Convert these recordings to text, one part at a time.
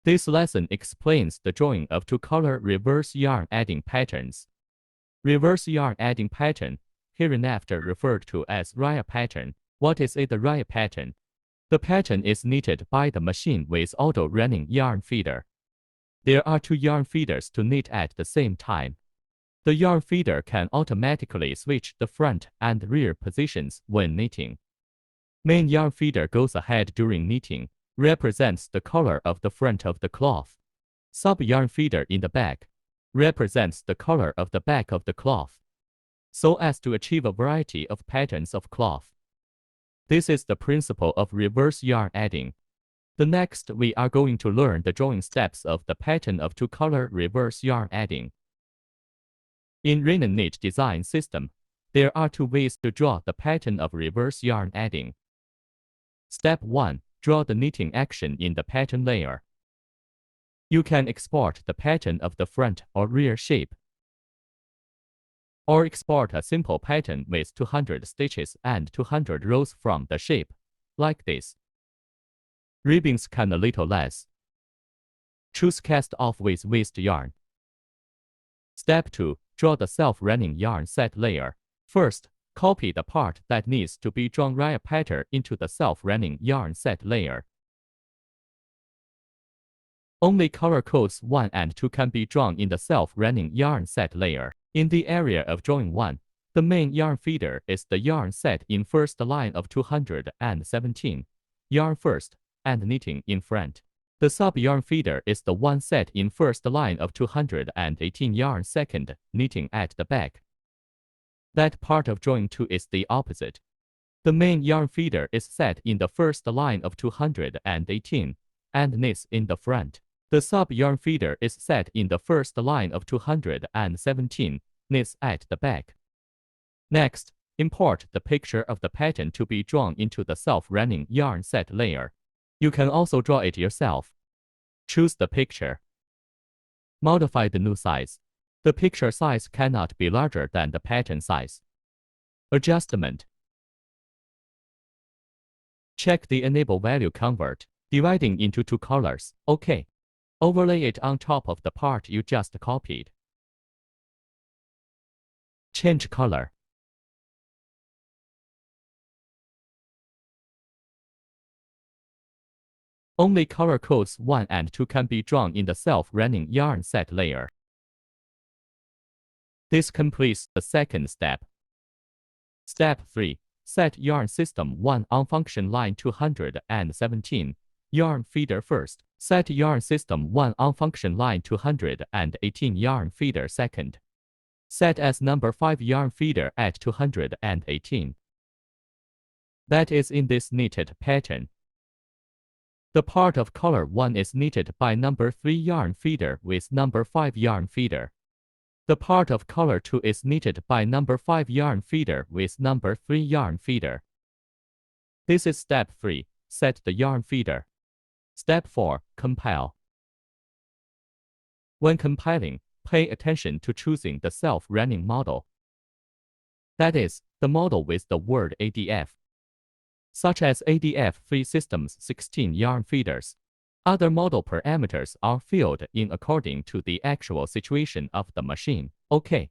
This lesson explains the drawing of two-color reverse yarn adding patterns. Reverse yarn adding pattern, hereinafter referred to as raya pattern. What is a raya pattern? The pattern is knitted by the machine with auto-running yarn feeder. There are two yarn feeders to knit at the same time. The yarn feeder can automatically switch the front and rear positions when knitting. Main yarn feeder goes ahead during knitting, represents the color of the front of the cloth. Sub yarn feeder in the back represents the color of the back of the cloth, so as to achieve a variety of patterns of cloth. This is the principle of reverse yarn adding. The next we are going to learn the drawing steps of the pattern of two-color reverse yarn adding. In Renan knit design system, there are two ways to draw the pattern of reverse yarn adding. Step 1. Draw the knitting action in the pattern layer. You can export the pattern of the front or rear shape, or export a simple pattern with 200 stitches and 200 rows from the shape, like this. Ribbings can a little less. Choose cast off with waste yarn. Step 2. Draw the self-running yarn set layer. First, copy the part that needs to be drawn raya pattern into the self-running yarn set layer. Only color codes 1 and 2 can be drawn in the self-running yarn set layer. In the area of drawing 1, the main yarn feeder is the yarn set in first line of 217, yarn first, and knitting in front. The sub-yarn feeder is the one set in first line of 218 yarn second, knitting at the back. That part of drawing 2 is the opposite. The main yarn feeder is set in the first line of 218, and knits in the front. The sub-yarn feeder is set in the first line of 217, knits at the back. Next, import the picture of the pattern to be drawn into the self-running yarn set layer. You can also draw it yourself. Choose the picture. Modify the new size. The picture size cannot be larger than the pattern size. Adjustment. Check the enable value convert, dividing into two colors. OK. Overlay it on top of the part you just copied. Change color. Only color codes 1 and 2 can be drawn in the self-running yarn set layer. This completes the second step. Step 3. Set yarn system 1 on function line 217, yarn feeder first. Set yarn system 1 on function line 218 yarn feeder second. Set as number 5 yarn feeder at 218. That is in this knitted pattern. The part of color 1 is knitted by number 3 yarn feeder with number 5 yarn feeder. The part of color 2 is knitted by number 5 yarn feeder with number 3 yarn feeder. This is step 3. Set the yarn feeder. Step 4. Compile. When compiling, pay attention to choosing the self-running model. That is, the model with the word ADF, such as ADF3 Systems 16 yarn feeders. Other model parameters are filled in according to the actual situation of the machine. OK.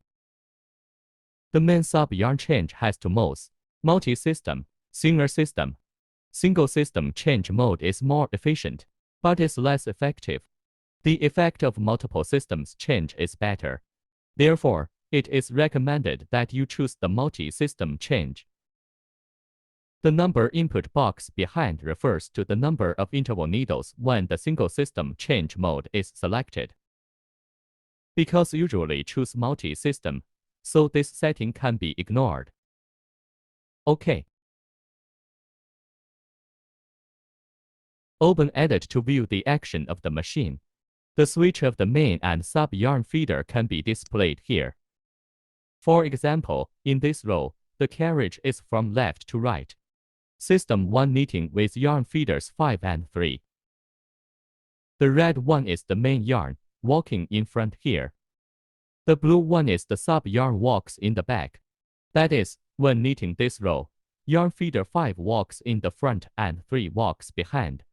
The main sub-yarn change has two modes: multi-system, single system. Single system change mode is more efficient, but is less effective. The effect of multiple systems change is better. Therefore, it is recommended that you choose the multi-system change. The number input box behind refers to the number of interval needles when the single system change mode is selected. Because usually choose multi-system, so this setting can be ignored. OK. Open Edit to view the action of the machine. The switch of the main and sub-yarn feeder can be displayed here. For example, in this row, the carriage is from left to right. System 1 knitting with yarn feeders 5 and 3. The red one is the main yarn, walking in front here. The blue one is the sub-yarn walks in the back. That is, when knitting this row, yarn feeder 5 walks in the front and 3 walks behind.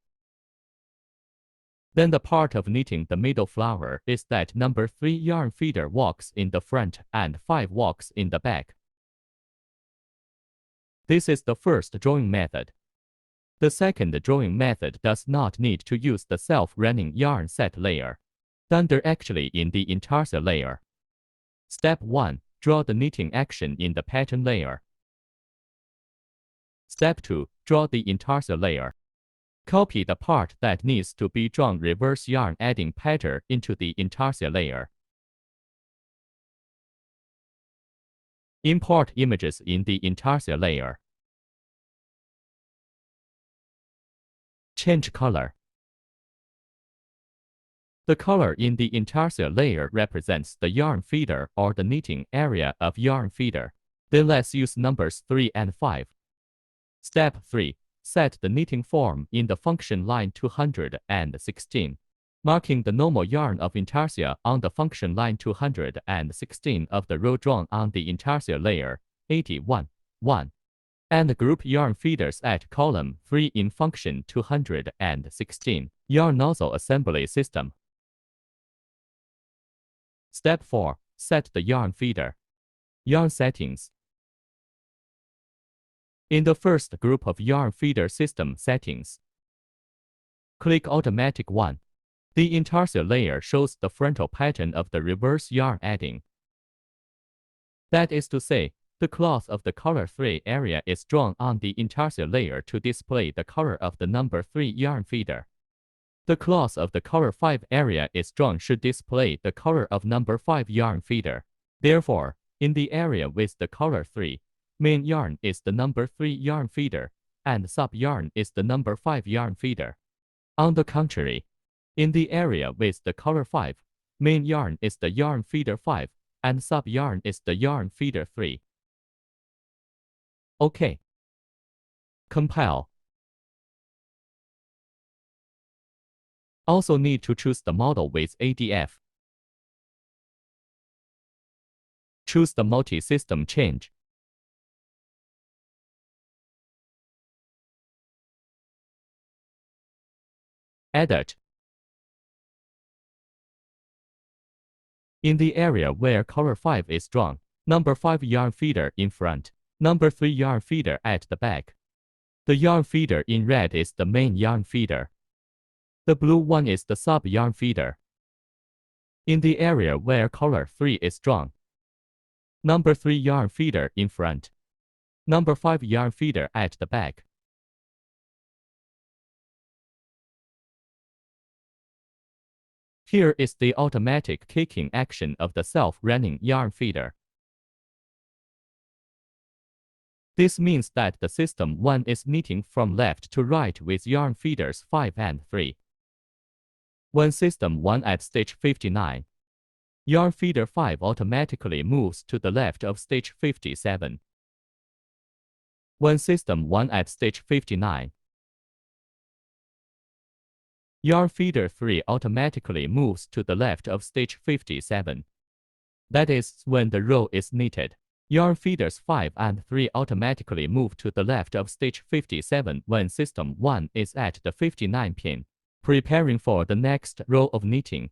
Then the part of knitting the middle flower is that number 3 yarn feeder walks in the front and 5 walks in the back. This is the first drawing method. The second drawing method does not need to use the self-running yarn set layer, done directly in the intarsia layer. Step 1. Draw the knitting action in the pattern layer. Step 2. Draw the intarsia layer. Copy the part that needs to be drawn reverse yarn adding pattern into the intarsia layer. Import images in the intarsia layer. Change color. The color in the intarsia layer represents the yarn feeder or the knitting area of yarn feeder. Then let's use numbers 3 and 5. Step 3. Set the knitting form in the function line 216, marking the normal yarn of intarsia on the function line 216 of the row drawn on the intarsia layer 81.1, and group yarn feeders at column 3 in function 216 yarn nozzle assembly system. Step 4. Set the yarn feeder. Yarn settings. In the first group of yarn feeder system settings, click Automatic 1. The intarsia layer shows the frontal pattern of the reverse yarn adding. That is to say, the cloth of the color 3 area is drawn on the intarsia layer to display the color of the number 3 yarn feeder. The cloth of the color 5 area is drawn should display the color of number 5 yarn feeder. Therefore, in the area with the color 3, main yarn is the number 3 yarn feeder, and sub yarn is the number 5 yarn feeder. On the contrary, in the area with the color 5, main yarn is the yarn feeder 5, and sub yarn is the yarn feeder 3. OK. Compile. Also need to choose the model with ADF. Choose the multi-system change. Edit. In the area where color 5 is drawn, number 5 yarn feeder in front, number 3 yarn feeder at the back. The yarn feeder in red is the main yarn feeder. The blue one is the sub yarn feeder. In the area where color 3 is drawn, number 3 yarn feeder in front, number 5 yarn feeder at the back. Here is the automatic kicking action of the self-running yarn feeder. This means that the system 1 is knitting from left to right with yarn feeders 5 and 3. When system 1 at stage 59, yarn feeder 5 automatically moves to the left of stage 57. When system 1 at stage 59, yarn feeder 3 automatically moves to the left of stage 57. That is, when the row is knitted, yarn feeders 5 and 3 automatically move to the left of stage 57 when system 1 is at the 59 pin, preparing for the next row of knitting.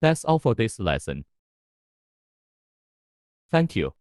That's all for this lesson. Thank you.